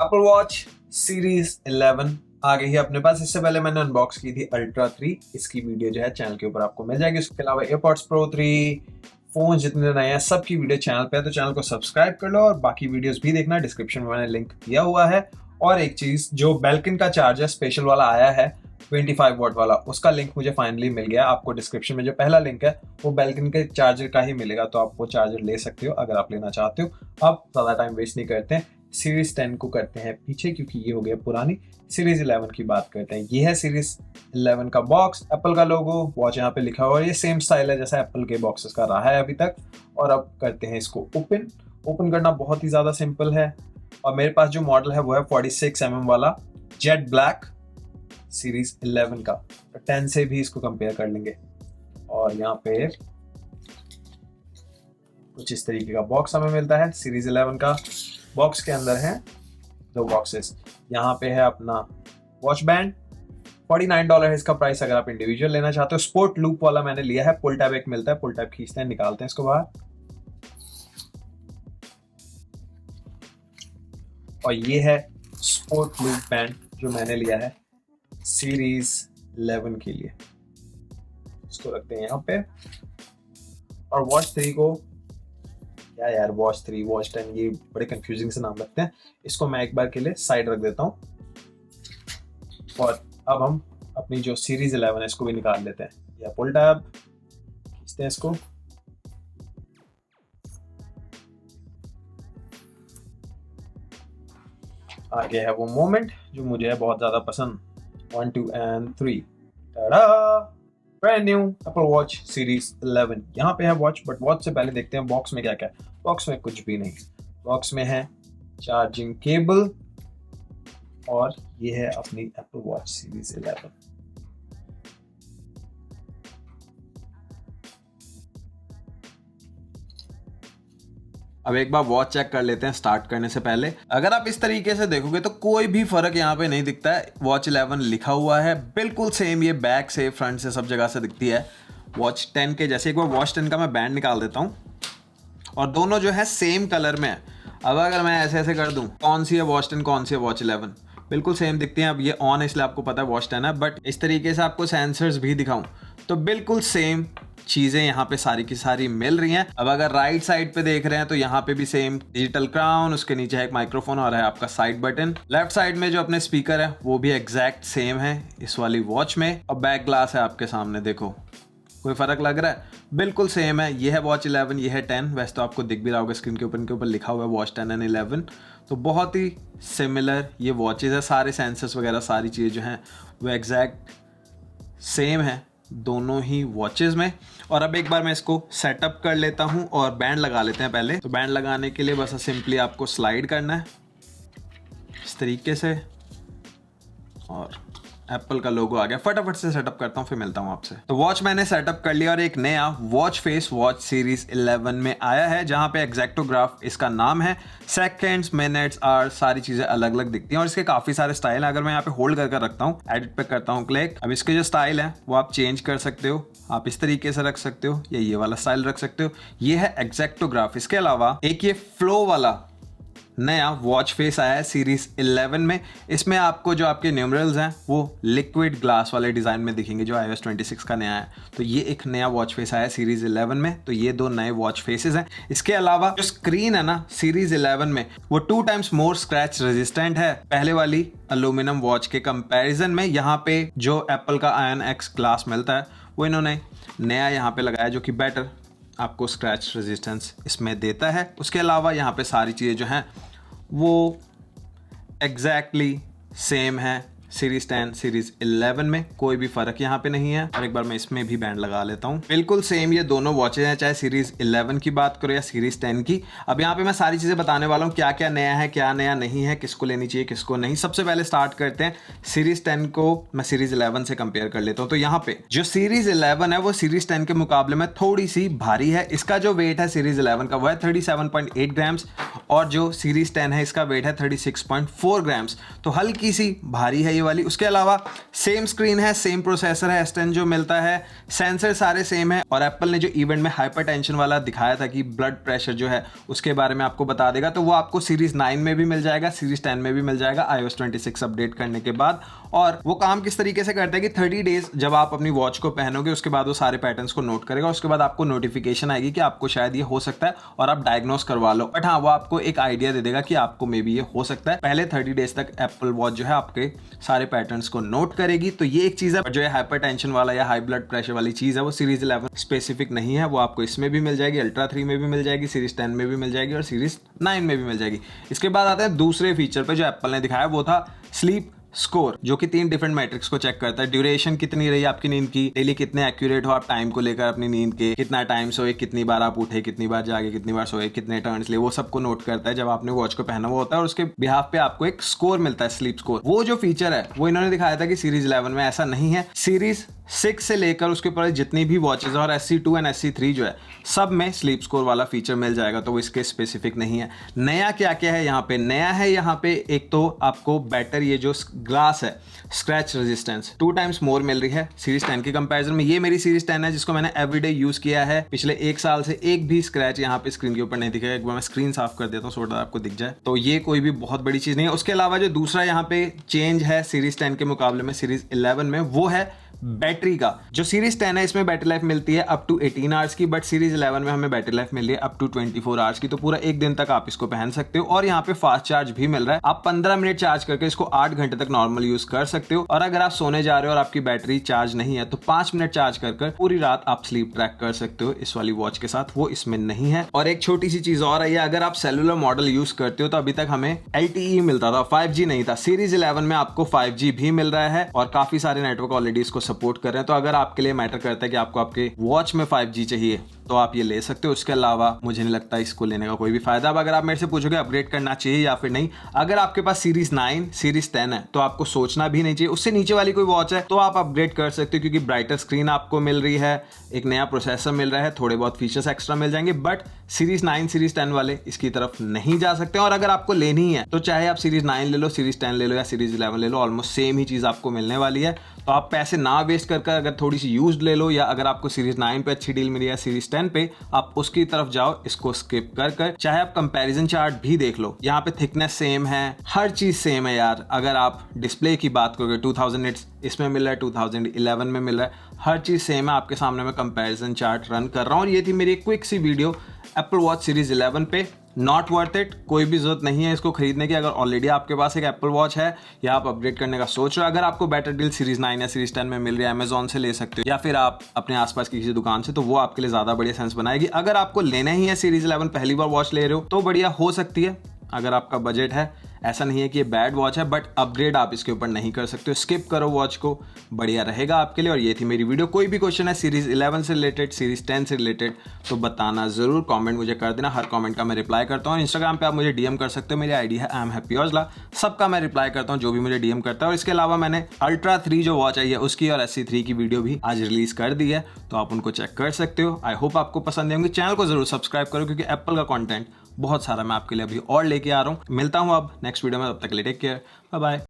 Apple watch series 11 आ गई है अपने पास। इससे पहले मैंने अनबॉक्स की थी अल्ट्रा 3। इसकी वीडियो जो है चैनल के ऊपर आपको मिल जाएगी। उसके अलावा एयरपॉड्स प्रो 3 फोन जितने नए हैं सबकी वीडियो चैनल पे है, तो चैनल को सब्सक्राइब कर लो और बाकी वीडियोस भी देखना। डिस्क्रिप्शन में मैंने लिंक दिया हुआ है। और एक चीज, जो बेल्किन का चार्जर स्पेशल वाला आया है 25 वॉट वाला, उसका लिंक मुझे फाइनली मिल गया। आपको डिस्क्रिप्शन में जो पहला लिंक है वो बेल्किन के चार्जर का ही मिलेगा, तो आप वो चार्जर ले सकते हो अगर आप लेना चाहते हो। अब ज्यादा टाइम वेस्ट नहीं करते हैं, सीरीज 10 को करते हैं पीछे क्योंकि ये हो गया पुरानी। सीरीज 11 की बात करते हैं। ये है सीरीज 11 का बॉक्स, एप्पल का लोगो, वॉच यहाँ पे लिखा हुआ है। ये सेम स्टाइल है जैसा एप्पल के बॉक्सेस का रहा है अभी तक। और अब करते हैं इसको ओपन करना बहुत ही ज्यादा सिंपल है। और मेरे पास जो मॉडल है वो है 46mm वाला जेट ब्लैक सीरीज 11 का। तो 10 से भी इसको कंपेयर कर लेंगे। और यहाँ पे कुछ इस तरीके का बॉक्स हमें मिलता है सीरीज 11 का। बॉक्स के अंदर है दो बॉक्सेस। यहाँ पे है अपना वॉच बैंड, $49 है इसका प्राइस अगर आप इंडिविजुअल लेना चाहते हो। स्पोर्ट लूप वाला मैंने लिया है। पुल टैब एक मिलता है, पुल टैब खींचते हैं, निकालते हैं इसको बाहर। और ये है स्पोर्ट लूप बैंड जो मैंने लिया है सीरीज 11 के लिए। इसको रखते हैं यहाँ पे। और वॉच 3 को, क्या यार, वॉच 3 वॉच 10 ये बड़े कंफ्यूजिंग से नाम रखते हैं। इसको मैं एक बार के लिए साइड रख देता हूँ। और अब हम अपनी जो सीरीज 11 है इसको भी निकाल लेते हैं। या पुल टैब खींचते हैं इसको। आगे है वो मोमेंट जो मुझे है बहुत ज्यादा पसंद। 1 2 and 3 brand new Apple watch series 11। यहाँ पे है वॉच, बट वॉच से पहले देखते हैं बॉक्स में क्या क्या है। बॉक्स में कुछ भी नहीं। बॉक्स में है चार्जिंग केबल और ये है अपनी एप्पल वॉच सीरीज 11। अब एक बार वॉच चेक कर लेते हैं स्टार्ट करने से पहले। अगर आप इस तरीके से देखोगे तो कोई भी फर्क यहाँ पे नहीं दिखता है। वॉच 11 लिखा हुआ है बिल्कुल सेम, ये बैक से फ्रंट से सब जगह से दिखती है वॉच 10 के जैसे। एक बार वॉच 10 का मैं बैंड निकाल देता हूँ और दोनों जो है सेम कलर में है। अब अगर मैं ऐसे ऐसे कर दूं, कौन सी है वॉच 10 कौन सी है वॉच 11, बिल्कुल सेम दिखती हैं। अब ये ऑन है इसलिए आपको पता है वॉच 10 है, बट इस तरीके से आपको सेंसर्स भी दिखाऊं तो बिल्कुल सेम चीजें यहाँ पे सारी की सारी मिल रही हैं। अब अगर राइट साइड पे देख रहे हैं तो यहाँ पे भी सेम डिजिटल क्राउन, उसके नीचे है एक माइक्रोफोन और है आपका साइड बटन। लेफ्ट साइड में जो अपने स्पीकर है वो भी एग्जैक्ट सेम है इस वाली वॉच में। और बैक ग्लास है आपके सामने, देखो कोई फर्क लग रहा है? बिल्कुल सेम है। ये है वॉच 11, ये है 10। वैसे तो आपको दिख भी रहा होगा स्क्रीन के ऊपर लिखा हुआ है वॉच 10 एंड 11। तो बहुत ही सिमिलर ये वॉचेज है। सारे सेंसर्स वगैरह सारी चीज़ें जो हैं वो एग्जैक्ट सेम है दोनों ही वॉचेस में। और अब एक बार मैं इसको सेटअप कर लेता हूं और बैंड लगा लेते हैं पहले। तो बैंड लगाने के लिए बस सिंपली आपको स्लाइड करना है इस तरीके से और एप्पल का लोगो आ गया। फटाफट से सेटअप करता हूँ फिर मिलता हूँ आपसे। तो वॉच मैंने सेटअप कर लिया और एक नया वॉच फेस वॉच सीरीज 11 में आया है जहाँ पे एग्जैक्टोग्राफ इसका नाम है। सेकेंड्स, मिनट्स, आवर्स सारी चीजें अलग अलग दिखती हैं और इसके काफी सारे स्टाइल हैं। अगर मैं यहाँ पे होल्ड करके रखता हूँ, एडिट पे करता हूँ क्लिक, अब इसके जो स्टाइल है वो आप चेंज कर सकते हो। आप इस तरीके से रख सकते हो या ये वाला स्टाइल रख सकते हो। ये है एग्जैक्टोग्राफ। इसके अलावा एक ये फ्लो वाला नया वॉच फेस आया है सीरीज 11 में। इसमें आपको जो आपके न्यूमरल्स हैं वो लिक्विड ग्लास वाले डिज़ाइन में दिखेंगे जो iOS 26 का नया है। तो ये एक नया वॉच फेस आया है सीरीज 11 में। तो ये दो नए वॉच फेसेस हैं। इसके अलावा जो स्क्रीन है ना सीरीज 11 में वो 2 times मोर स्क्रैच रेजिस्टेंट है पहले वाली एल्यूमिनियम वॉच के कंपैरिजन में। यहाँ पे जो एप्पल का आयन एक्स ग्लास मिलता है वो इन्होंने नया यहाँ पे लगाया जो कि बेटर आपको स्क्रैच रेजिस्टेंस इसमें देता है। उसके अलावा यहाँ पे सारी चीज़ें जो हैं वो एग्जैक्टली सेम है सीरीज 10 सीरीज 11 में। कोई भी फर्क यहाँ पे नहीं है। और एक बार मैं इसमें भी बैंड लगा लेता हूँ। बिल्कुल सेम ये दोनों वॉचेज हैं, चाहे सीरीज 11 की बात करो या सीरीज 10 की। अब यहाँ पे मैं सारी चीजें बताने वाला हूँ, क्या क्या नया है क्या नया नहीं है, किसको लेनी चाहिए किसको नहीं। सबसे पहले स्टार्ट करते हैं सीरीज 10 को मैं सीरीज 11 से कंपेयर कर लेता हूँ। तो यहाँ पे जो सीरीज 11 है वो सीरीज 10 के मुकाबले में थोड़ी सी भारी है। इसका जो वेट है सीरीज 11 का वो है 37.8 ग्राम्स और जो सीरीज 10 है इसका वेट है 36.4 ग्राम्स। तो हल्की सी भारी है ये वाली। उसके अलावा सेम स्क्रीन है, सेम प्रोसेसर है S10 जो मिलता है, सेंसर सारे सेम है। और एप्पल ने जो इवेंट में हाइपरटेंशन वाला दिखाया था कि ब्लड प्रेशर जो है उसके बारे में आपको बता देगा, तो वो आपको सीरीज 9 में भी मिल जाएगा, सीरीज 10 में भी मिल जाएगा iOS 26 अपडेट करने के बाद। और वो काम किस तरीके से करता है कि 30 डेज जब आप अपनी वॉच को पहनोगे उसके बाद वो सारे पैटर्न्स को नोट करेगा, उसके बाद आपको नोटिफिकेशन आएगी कि आपको शायद ये हो सकता है और आप डायग्नोस करवा लो। बट हाँ, वो आपको एक आइडिया दे देगा कि आपको मे बी ये हो सकता है। पहले 30 डेज तक एप्पल वॉच जो है आपके सारे पैटर्न्स को नोट करेगी। तो ये एक चीज है जो है हाइपरटेंशन वाला या हाई ब्लड प्रेशर वाली चीज है, वो सीरीज 11 स्पेसिफिक नहीं है, वो आपको इसमें भी मिल जाएगी, अल्ट्रा 3 में भी मिल जाएगी, सीरीज 10 में भी मिल जाएगी और सीरीज 9 में भी मिल जाएगी। इसके बाद आते हैं दूसरे फीचर पे जो एप्पल ने दिखाया, वो था स्लीप स्कोर, जो कि 3 डिफरेंट मैट्रिक्स को चेक करता है। ड्यूरेशन कितनी रही आपकी नींद की, डेली कितने एक्यूरेट हो आप टाइम को लेकर अपनी नींद के, कितना टाइम सोए, कितनी बार आप उठे, कितनी बार जागे, कितनी बार सोए, कितने टर्न्स लिए, वो सबको नोट करता है जब आपने वॉच को पहना हुआ होता है। और उसके बिहाफ पे आपको एक स्कोर मिलता है, स्लीप स्कोर। वो जो फीचर है वो इन्होंने दिखाया था कि सीरीज 11 में ऐसा नहीं है। सीरीज 6 से लेकर उसके ऊपर जितनी भी वॉचेज और SC2 एंड SC3 जो है सब में स्लीप स्कोर वाला फीचर मिल जाएगा, तो वो इसके स्पेसिफिक नहीं है। नया क्या क्या है यहाँ पे? नया है यहाँ पे एक तो आपको बेटर ये जो ग्लास है, स्क्रैच रेजिस्टेंस 2 टाइम्स मोर मिल रही है सीरीज 10 के कंपैरिजन में। ये मेरी सीरीज 10 है जिसको मैंने एवरीडे यूज किया है पिछले 1 साल से, एक भी स्क्रैच यहाँ पे स्क्रीन के ऊपर नहीं दिखेगा। एक बार मैं स्क्रीन साफ कर देता हूँ सो दैट आपको दिख जाए। तो ये कोई भी बहुत बड़ी चीज नहीं है। उसके अलावा जो दूसरा यहाँ पे चेंज है सीरीज 10 के मुकाबले में सीरीज 11 में, वो है बैटरी का। जो सीरीज 10 है इसमें बैटरी लाइफ मिलती है अप टू 18 आवर्स की, बट सीरीज 11 में हमें बैटरी लाइफ मिल रही है अप टू 24 आवर्स की। तो पूरा 1 दिन तक आप इसको पहन सकते हो। और यहाँ पे फास्ट चार्ज भी मिल रहा है, आप 15 मिनट चार्ज करके इसको 8 घंटे तक नॉर्मल यूज कर सकते हो। और अगर आप सोने जा रहे हो और आपकी बैटरी चार्ज नहीं है तो 5 मिनट चार्ज कर पूरी रात आप स्लीप ट्रैक कर सकते हो इस वाली वॉच के साथ, वो इसमें नहीं है। और एक छोटी सी चीज और है, अगर आप सेलुलर मॉडल यूज करते हो तो अभी तक हमें LTE मिलता था, 5G नहीं था। सीरीज 11 में आपको 5G भी मिल रहा है और काफी सारे नेटवर्क ऑलरेडी इसको सपोर्ट कर रहे हैं। तो अगर आपके लिए मैटर करता है कि आपको आपके वॉच में 5G चाहिए तो आप ये ले सकते हो। उसके अलावा मुझे नहीं लगता इसको लेने का कोई भी फायदा। अब अगर आप मेरे से पूछोगे अपग्रेड करना चाहिए या फिर नहीं, अगर आपके पास सीरीज 9 सीरीज 10 है तो आपको सोचना भी नहीं चाहिए। उससे नीचे वाली कोई वॉच है तो आप अपग्रेड कर सकते हो, क्योंकि ब्राइटर स्क्रीन आपको मिल रही है, एक नया प्रोसेसर मिल रहा है, थोड़े बहुत फीचर्स एक्स्ट्रा मिल जाएंगे। बट सीरीज 9 सीरीज 10 वाले इसकी तरफ नहीं जा सकते। और अगर आपको लेनी है तो चाहे आप सीरीज 9 ले लो, सीरीज 10 ले लो या सीरीज 11 ले लो, ऑलमोस्ट सेम ही चीज आपको मिलने वाली है। तो आप पैसे ना वेस्ट कर अगर थोड़ी सी यूज्ड ले लो, या अगर आपको सीरीज 9 पे अच्छी डील मिली है सीरीज 10 पे, आप उसकी तरफ जाओ, इसको स्किप कर चाहे आप कंपैरिजन चार्ट भी देख लो, यहाँ पे थिकनेस सेम है, हर चीज सेम है यार। अगर आप डिस्प्ले की बात करोगे 2000 निट्स इसमें मिल रहा है, 2011 में मिल रहा है, हर चीज सेम है। आपके सामने मैं कंपैरिजन चार्ट रन कर रहा हूँ। और ये थी मेरी क्विक सी वीडियो एप्पल वॉच सीरीज 11 पे। नॉट वर्थ इट, कोई भी जरूरत नहीं है इसको खरीदने की। अगर ऑलरेडी आपके पास एक एप्पल वॉच है या आप अपग्रेड करने का सोच रहे हो, अगर आपको बेटर डील सीरीज 9 या सीरीज 10 में मिल रही है, अमेजॉन से ले सकते हो या फिर आप अपने आसपास की किसी दुकान से, तो वो आपके लिए ज्यादा बढ़िया सेंस बनाएगी। अगर आपको लेना ही है सीरीज 11, पहली बार वॉच ले रहे हो, तो बढ़िया हो सकती है अगर आपका बजट है। ऐसा नहीं है कि ये बैड वॉच है, बट अपग्रेड आप इसके ऊपर नहीं कर सकते हो। स्किप करो वॉच को, बढ़िया रहेगा आपके लिए। और ये थी मेरी वीडियो। कोई भी क्वेश्चन है सीरीज 11 से रिलेटेड, सीरीज 10 से रिलेटेड, तो बताना जरूर, कमेंट मुझे कर देना। हर कमेंट का मैं रिप्लाई करता हूँ। इंस्टाग्राम पे आप मुझे डीएम कर सकते हो, मेरी आईडी है IamHappyOjla। सबका मैं रिप्लाई करता हूँ जो भी मुझे डीएम करता है। और इसके अलावा मैंने अल्ट्रा 3 जो वॉच आई है उसकी और SC3 की वीडियो भी आज रिलीज कर दी है, तो आप उनको चेक कर सकते हो। आई होप आपको पसंद आएंगे। चैनल को जरूर सब्सक्राइब करो, क्योंकि एप्पल का कंटेंट बहुत सारा मैं आपके लिए अभी और लेके आ रहा हूँ। मिलता हूँ अब नेक्स्ट वीडियो में, तब तक के लिए टेक केयर, बाय बाय।